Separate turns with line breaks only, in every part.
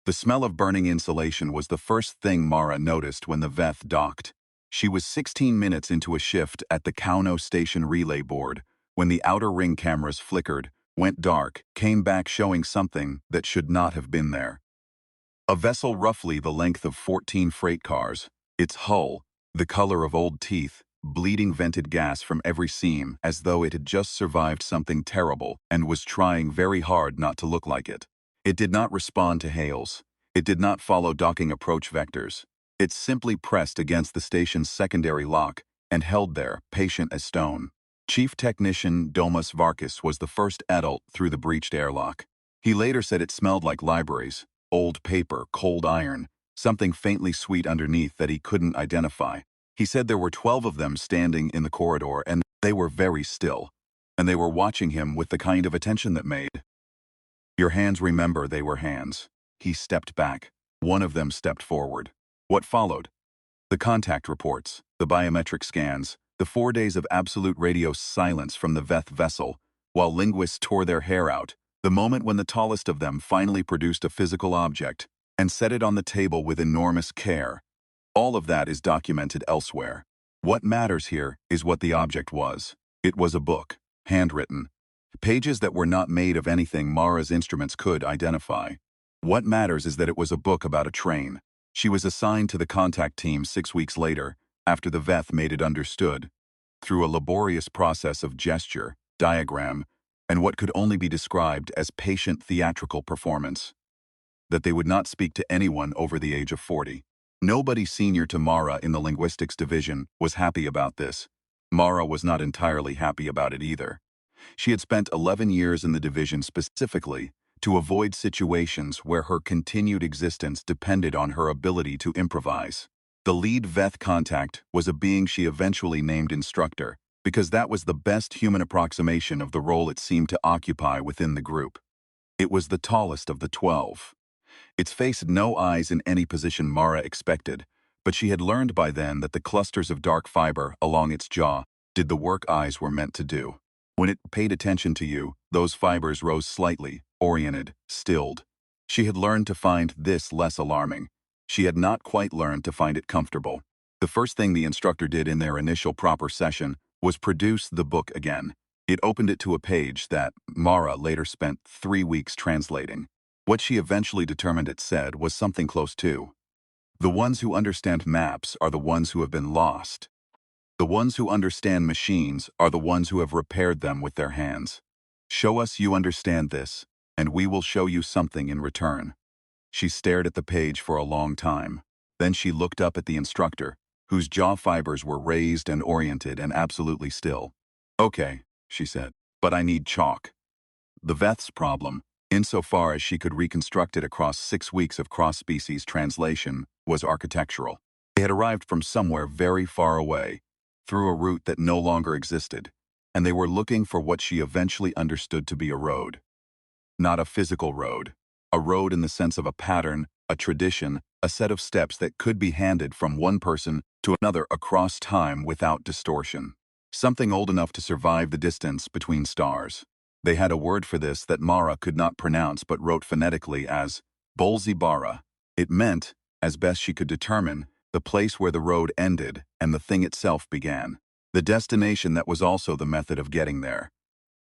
The smell of burning insulation was the first thing Mara noticed when the Veth docked. She was 16 minutes into a shift at the Kauno Station relay board when the outer ring cameras flickered, went dark, came back showing something that should not have been there. A vessel roughly the length of 14 freight cars, its hull, the color of old teeth, bleeding vented gas from every seam as though it had just survived something terrible and was trying very hard not to look like it. It did not respond to hails. It did not follow docking approach vectors. It simply pressed against the station's secondary lock and held there, patient as stone. Chief Technician Domus Varkas was the first adult through the breached airlock. He later said it smelled like libraries, old paper, cold iron, something faintly sweet underneath that he couldn't identify. He said there were 12 of them standing in the corridor and they were very still. And they were watching him with the kind of attention that made your hands remember they were hands. He stepped back. One of them stepped forward. What followed? The contact reports, the biometric scans, the 4 days of absolute radio silence from the Veth vessel, while linguists tore their hair out, the moment when the tallest of them finally produced a physical object and set it on the table with enormous care. All of that is documented elsewhere. What matters here is what the object was. It was a book, handwritten. Pages that were not made of anything Mara's instruments could identify. What matters is that it was a book about a train. She was assigned to the contact team 6 weeks later, after the Veth made it understood, through a laborious process of gesture, diagram, and what could only be described as patient theatrical performance, that they would not speak to anyone over the age of 40. Nobody senior to Mara in the linguistics division was happy about this. Mara was not entirely happy about it either. She had spent 11 years in the division specifically to avoid situations where her continued existence depended on her ability to improvise. The lead Veth contact was a being she eventually named instructor, because that was the best human approximation of the role it seemed to occupy within the group. It was the tallest of the 12. Its face had no eyes in any position Mara expected, but she had learned by then that the clusters of dark fiber along its jaw did the work eyes were meant to do. When it paid attention to you, those fibers rose slightly, oriented, stilled. She had learned to find this less alarming. She had not quite learned to find it comfortable. The first thing the instructor did in their initial proper session was produce the book again. It opened it to a page that Mara later spent 3 weeks translating. What she eventually determined it said was something close to, "The ones who understand maps are the ones who have been lost. The ones who understand machines are the ones who have repaired them with their hands. Show us you understand this, and we will show you something in return." She stared at the page for a long time. Then she looked up at the instructor, whose jaw fibers were raised and oriented and absolutely still. "Okay," she said, "but I need chalk." The Veth's problem, insofar as she could reconstruct it across 6 weeks of cross-species translation, was architectural. They had arrived from somewhere very far away, through a route that no longer existed, and they were looking for what she eventually understood to be a road. Not a physical road. A road in the sense of a pattern, a tradition, a set of steps that could be handed from one person to another across time without distortion. Something old enough to survive the distance between stars. They had a word for this that Mara could not pronounce but wrote phonetically as Bolzibara. It meant, as best she could determine, the place where the road ended and the thing itself began. The destination that was also the method of getting there.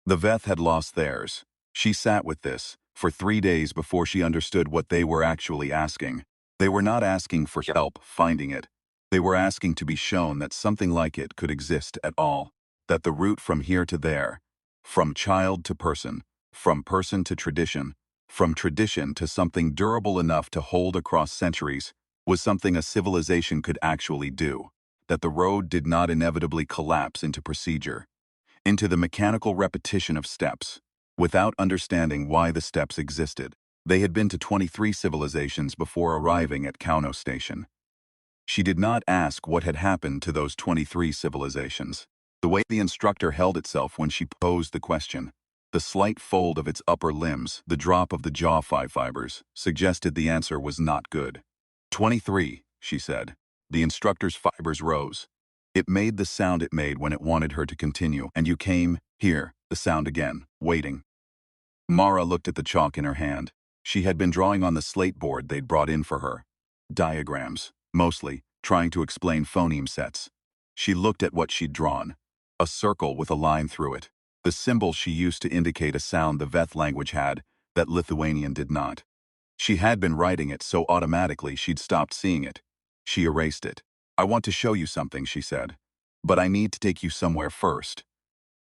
The Veth had lost theirs. She sat with this for 3 days before she understood what they were actually asking. They were not asking for help finding it. They were asking to be shown that something like it could exist at all. That the route from here to there, from child to person, from person to tradition, from tradition to something durable enough to hold across centuries, was something a civilization could actually do. That the road did not inevitably collapse into procedure, into the mechanical repetition of steps, without understanding why the steps existed. They had been to 23 civilizations before arriving at Kauno Station. She did not ask what had happened to those 23 civilizations. The way the instructor held itself when she posed the question, the slight fold of its upper limbs, the drop of the jaw fibers, suggested the answer was not good. 23, she said. The instructor's fibers rose. It made the sound it made when it wanted her to continue, and you came, here, the sound again, waiting. Mara looked at the chalk in her hand. She had been drawing on the slate board they'd brought in for her. Diagrams, mostly, trying to explain phoneme sets. She looked at what she'd drawn. A circle with a line through it. The symbol she used to indicate a sound the Veth language had, that Lithuanian did not. She had been writing it so automatically she'd stopped seeing it. She erased it. "I want to show you something," she said. "But I need to take you somewhere first."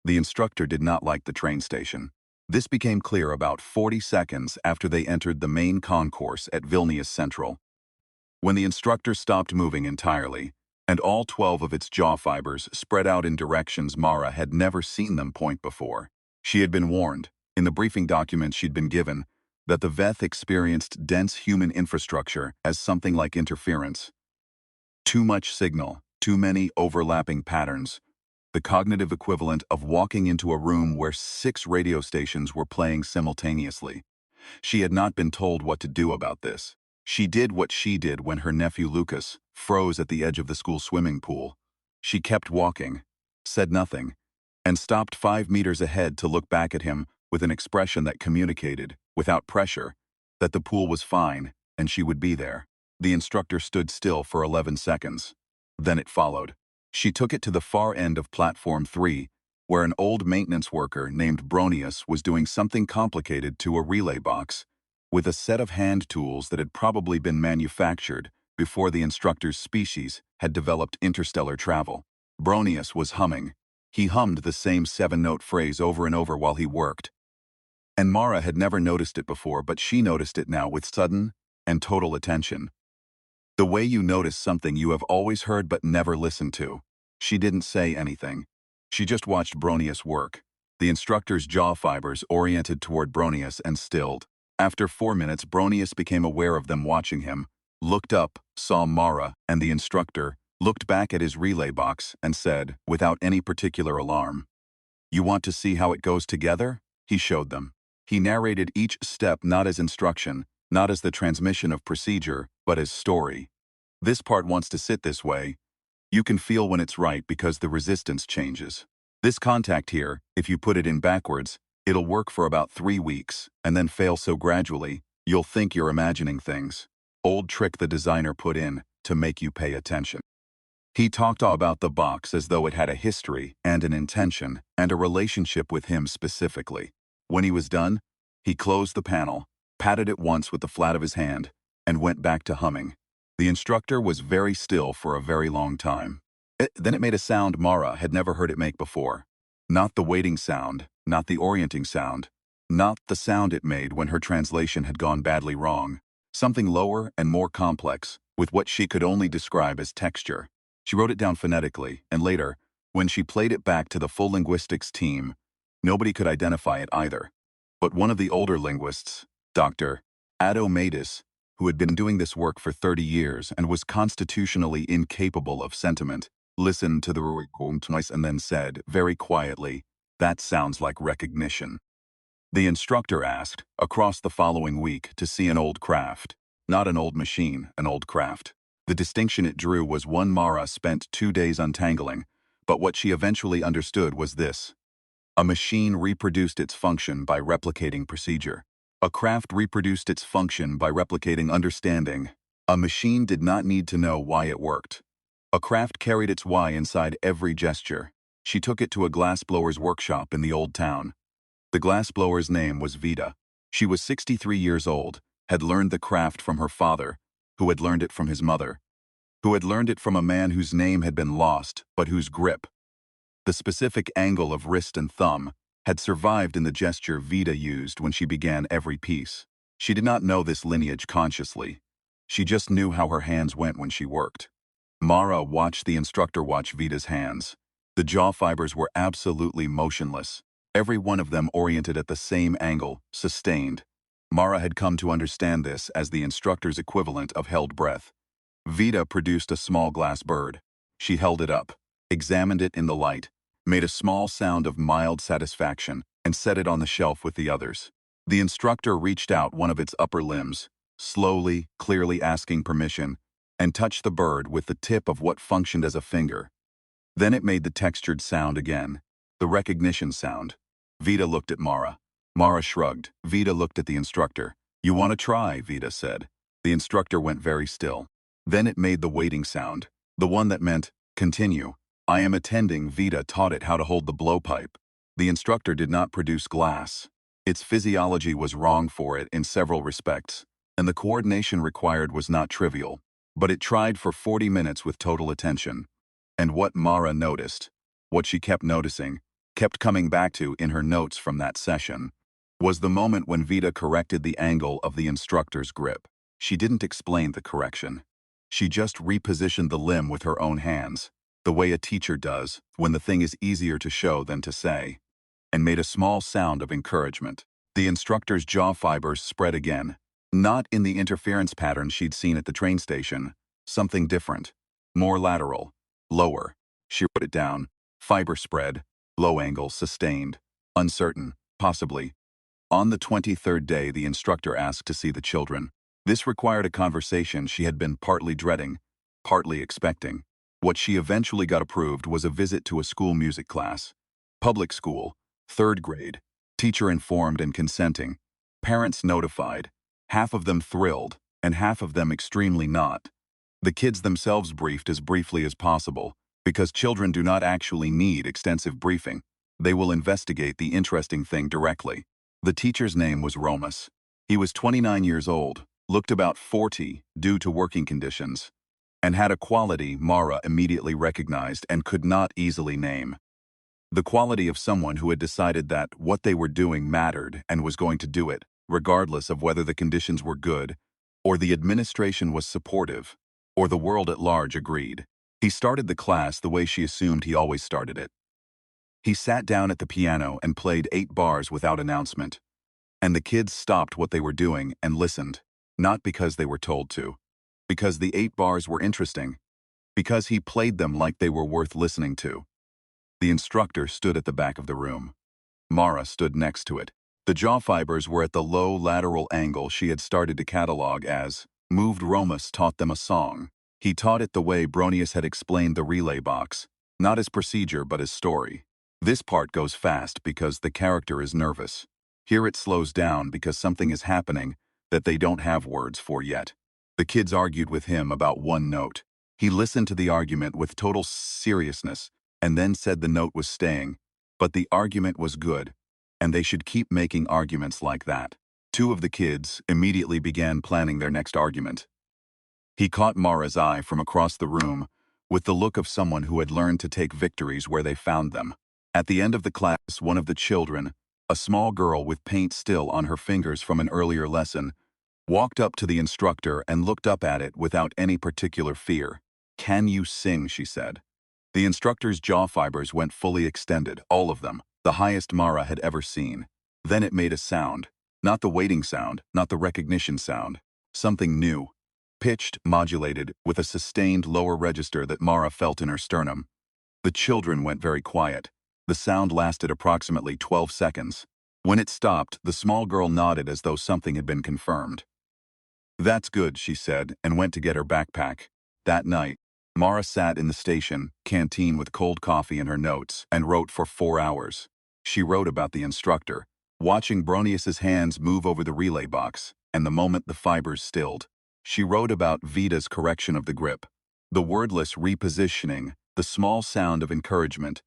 The instructor did not like the train station. This became clear about 40 seconds after they entered the main concourse at Vilnius Central. When the instructor stopped moving entirely, and all 12 of its jaw fibers spread out in directions Mara had never seen them point before. She had been warned, in the briefing documents she'd been given, that the Veth experienced dense human infrastructure as something like interference. Too much signal, too many overlapping patterns. The cognitive equivalent of walking into a room where 6 radio stations were playing simultaneously. She had not been told what to do about this. She did what she did when her nephew Lucas froze at the edge of the school swimming pool. She kept walking, said nothing, and stopped 5 meters ahead to look back at him with an expression that communicated, without pressure, that the pool was fine and she would be there. The instructor stood still for 11 seconds. Then it followed. She took it to the far end of Platform 3, where an old maintenance worker named Bronius was doing something complicated to a relay box, with a set of hand tools that had probably been manufactured before the instructor's species had developed interstellar travel. Bronius was humming. He hummed the same 7-note phrase over and over while he worked. And Mara had never noticed it before, but she noticed it now with sudden and total attention. The way you notice something you have always heard but never listened to. She didn't say anything. She just watched Bronius work. The instructor's jaw fibers oriented toward Bronius and stilled. After 4 minutes, Bronius became aware of them watching him, looked up, saw Mara and the instructor, looked back at his relay box, and said, without any particular alarm, "You want to see how it goes together?" He showed them. He narrated each step not as instruction, not as the transmission of procedure, but as story. "This part wants to sit this way. You can feel when it's right because the resistance changes. This contact here, if you put it in backwards, it'll work for about 3 weeks, and then fail so gradually, you'll think you're imagining things. Old trick the designer put in to make you pay attention." He talked about the box as though it had a history and an intention and a relationship with him specifically. When he was done, he closed the panel, patted it once with the flat of his hand, and went back to humming. The instructor was very still for a very long time. Then it made a sound Mara had never heard it make before. Not the waiting sound, not the orienting sound, not the sound it made when her translation had gone badly wrong. Something lower and more complex, with what she could only describe as texture. She wrote it down phonetically, and later, when she played it back to the full linguistics team, nobody could identify it either. But one of the older linguists, Dr. Ado Matis, who had been doing this work for 30 years and was constitutionally incapable of sentiment, listened to the recording twice and then said, very quietly, "That sounds like recognition." The instructor asked, across the following week, to see an old craft. Not an old machine, an old craft. The distinction it drew was one Mara spent 2 days untangling, but what she eventually understood was this. A machine reproduced its function by replicating procedure. A craft reproduced its function by replicating understanding. A machine did not need to know why it worked. A craft carried its why inside every gesture. She took it to a glassblower's workshop in the old town. The glassblower's name was Veth. She was 63 years old, had learned the craft from her father, who had learned it from his mother, who had learned it from a man whose name had been lost, but whose grip, the specific angle of wrist and thumb, had survived in the gesture Veth used when she began every piece. She did not know this lineage consciously. She just knew how her hands went when she worked. Mara watched the instructor watch Veth's hands. The jaw fibers were absolutely motionless, every one of them oriented at the same angle, sustained. Mara had come to understand this as the instructor's equivalent of held breath. Veth produced a small glass bird. She held it up, examined it in the light, made a small sound of mild satisfaction, and set it on the shelf with the others. The instructor reached out one of its upper limbs, slowly, clearly asking permission, and touched the bird with the tip of what functioned as a finger. Then it made the textured sound again, the recognition sound. Veth looked at Mara. Mara shrugged. Veth looked at the instructor. "You want to try," Vita said. The instructor went very still. Then it made the waiting sound, the one that meant, "Continue." "I am attending." Vita taught it how to hold the blowpipe. The instructor did not produce glass. Its physiology was wrong for it in several respects, and the coordination required was not trivial. But it tried for 40 minutes with total attention. And what Mara noticed, what she kept noticing, kept coming back to in her notes from that session, was the moment when Vita corrected the angle of the instructor's grip. She didn't explain the correction. She just repositioned the limb with her own hands, the way a teacher does when the thing is easier to show than to say, and made a small sound of encouragement. The instructor's jaw fibers spread again, not in the interference pattern she'd seen at the train station, something different, more lateral, lower. She wrote it down. Fiber spread, low angle, sustained, uncertain, possibly. On the 23rd day, the instructor asked to see the children. This required a conversation she had been partly dreading, partly expecting. What she eventually got approved was a visit to a school music class. Public school, 3rd grade. Teacher informed and consenting. Parents notified. Half of them thrilled, and half of them extremely not. The kids themselves briefed as briefly as possible, because children do not actually need extensive briefing. They will investigate the interesting thing directly. The teacher's name was Romas. He was 29 years old, looked about 40 due to working conditions, and had a quality Mara immediately recognized and could not easily name. The quality of someone who had decided that what they were doing mattered and was going to do it, regardless of whether the conditions were good, or the administration was supportive, or the world at large agreed. He started the class the way she assumed he always started it. He sat down at the piano and played 8 bars without announcement. And the kids stopped what they were doing and listened, not because they were told to, because the 8 bars were interesting, because he played them like they were worth listening to. The instructor stood at the back of the room. Mara stood next to it. The jaw fibers were at the low lateral angle she had started to catalog as moved. Romas taught them a song. He taught it the way Bronius had explained the relay box, not as procedure but as story. This part goes fast because the character is nervous. Here it slows down because something is happening that they don't have words for yet. The kids argued with him about one note. He listened to the argument with total seriousness and then said the note was staying, but the argument was good, and they should keep making arguments like that. 2 of the kids immediately began planning their next argument. He caught Mara's eye from across the room with the look of someone who had learned to take victories where they found them. At the end of the class, one of the children, a small girl with paint still on her fingers from an earlier lesson, walked up to the instructor and looked up at it without any particular fear. "Can you sing?" she said. The instructor's jaw fibers went fully extended, all of them, the highest Mara had ever seen. Then it made a sound. Not the waiting sound, not the recognition sound. Something new. Pitched, modulated, with a sustained lower register that Mara felt in her sternum. The children went very quiet. The sound lasted approximately 12 seconds. When it stopped, the small girl nodded as though something had been confirmed. "That's good," she said, and went to get her backpack. That night, Mara sat in the station canteen with cold coffee and her notes and wrote for 4 hours. She wrote about the instructor, watching Bronius's hands move over the relay box, and the moment the fibers stilled. She wrote about Vita's correction of the grip, the wordless repositioning, the small sound of encouragement,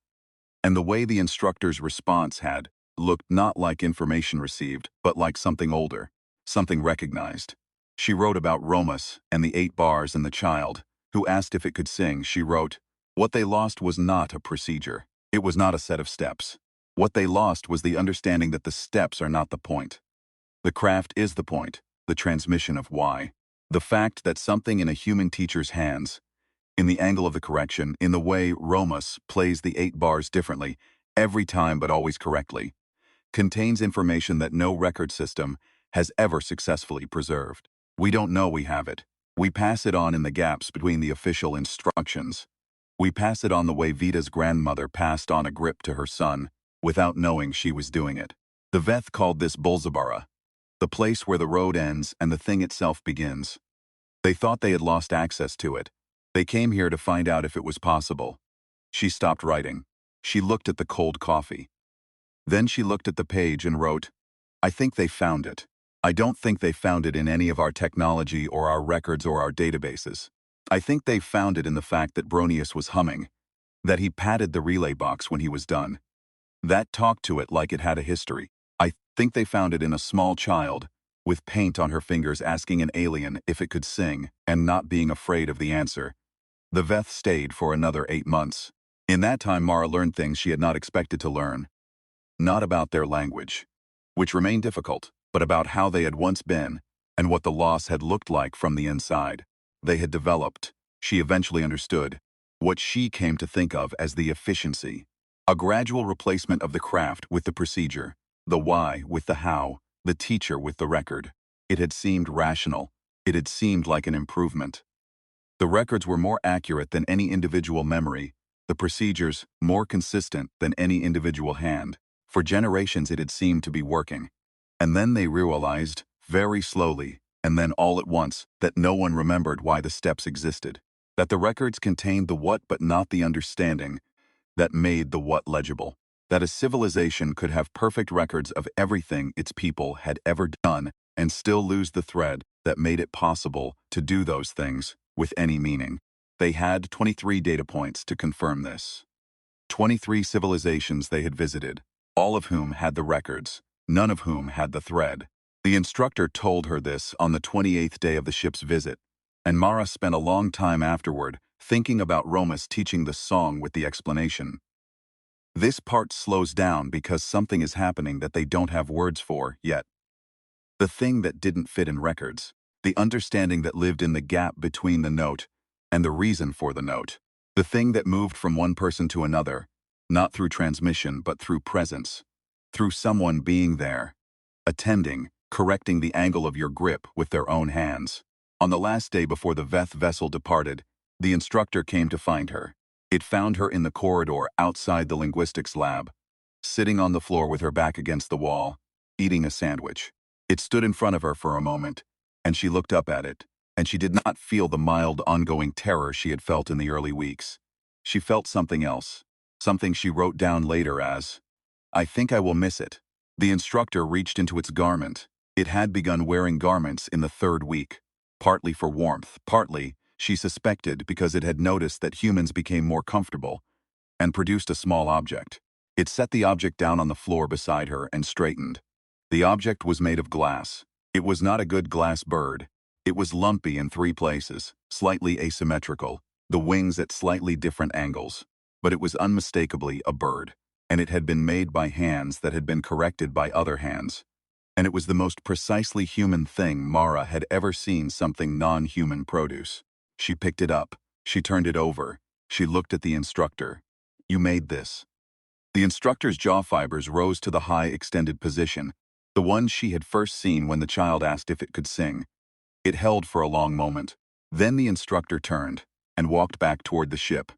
and the way the instructor's response had looked not like information received, but like something older, something recognized. She wrote about Romas and the 8 bars and the child, who asked if it could sing. She wrote, "What they lost was not a procedure. It was not a set of steps. What they lost was the understanding that the steps are not the point. The craft is the point, the transmission of why. The fact that something in a human teacher's hands, in the angle of the correction, in the way Romas plays the 8 bars differently, every time but always correctly, contains information that no record system has ever successfully preserved. We don't know we have it. We pass it on in the gaps between the official instructions. We pass it on the way Vita's grandmother passed on a grip to her son, without knowing she was doing it. The Veth called this Bulzabara, the place where the road ends and the thing itself begins. They thought they had lost access to it. They came here to find out if it was possible." She stopped writing. She looked at the cold coffee. Then she looked at the page and wrote, "I think they found it." I don't think they found it in any of our technology or our records or our databases. I think they found it in the fact that Bronius was humming, that he patted the relay box when he was done, that talked to it like it had a history. I think they found it in a small child, with paint on her fingers asking an alien if it could sing and not being afraid of the answer. The Veth stayed for another 8 months. In that time, Mara learned things she had not expected to learn. Not about their language, which remained difficult, but about how they had once been and what the loss had looked like from the inside. They had developed, she eventually understood, what she came to think of as the efficiency. A gradual replacement of the craft with the procedure, the why with the how, the teacher with the record. It had seemed rational. It had seemed like an improvement. The records were more accurate than any individual memory, the procedures more consistent than any individual hand. For generations it had seemed to be working. And then they realized, very slowly, and then all at once, that no one remembered why the steps existed. That the records contained the what but not the understanding that made the what legible. That a civilization could have perfect records of everything its people had ever done and still lose the thread that made it possible to do those things with any meaning. They had 23 data points to confirm this. 23 civilizations they had visited, all of whom had the records, none of whom had the thread. The instructor told her this on the 28th day of the ship's visit, and Mara spent a long time afterward thinking about Romus teaching the song with the explanation. This part slows down because something is happening that they don't have words for yet. The thing that didn't fit in records, the understanding that lived in the gap between the note and the reason for the note. The thing that moved from one person to another, not through transmission but through presence, through someone being there, attending, correcting the angle of your grip with their own hands. On the last day before the Veth vessel departed, the instructor came to find her. It found her in the corridor outside the linguistics lab, sitting on the floor with her back against the wall, eating a sandwich. It stood in front of her for a moment, and she looked up at it, and she did not feel the mild, ongoing terror she had felt in the early weeks. She felt something else, something she wrote down later as, "I think I will miss it." The instructor reached into its garment. It had begun wearing garments in the 3rd week, partly for warmth, partly, she suspected, because it had noticed that humans became more comfortable, and produced a small object. It set the object down on the floor beside her and straightened. The object was made of glass. It was not a good glass bird. It was lumpy in 3 places, slightly asymmetrical, the wings at slightly different angles. But it was unmistakably a bird, and it had been made by hands that had been corrected by other hands. And it was the most precisely human thing Mara had ever seen something non-human produce. She picked it up. She turned it over. She looked at the instructor. "You made this." The instructor's jaw fibers rose to the high extended position, the one she had first seen when the child asked if it could sing. It held for a long moment. Then the instructor turned and walked back toward the ship.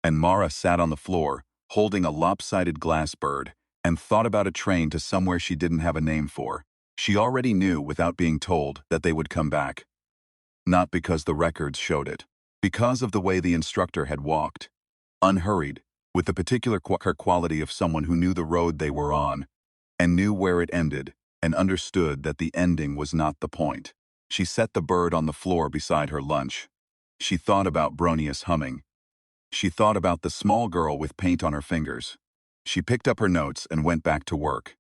And Mara sat on the floor, holding a lopsided glass bird, and thought about a train to somewhere she didn't have a name for. She already knew without being told that they would come back. Not because the records showed it. Because of the way the instructor had walked. Unhurried, with the particular quality of someone who knew the road they were on, and knew where it ended, and understood that the ending was not the point. She set the bird on the floor beside her lunch. She thought about Bronius humming. She thought about the small girl with paint on her fingers. She picked up her notes and went back to work.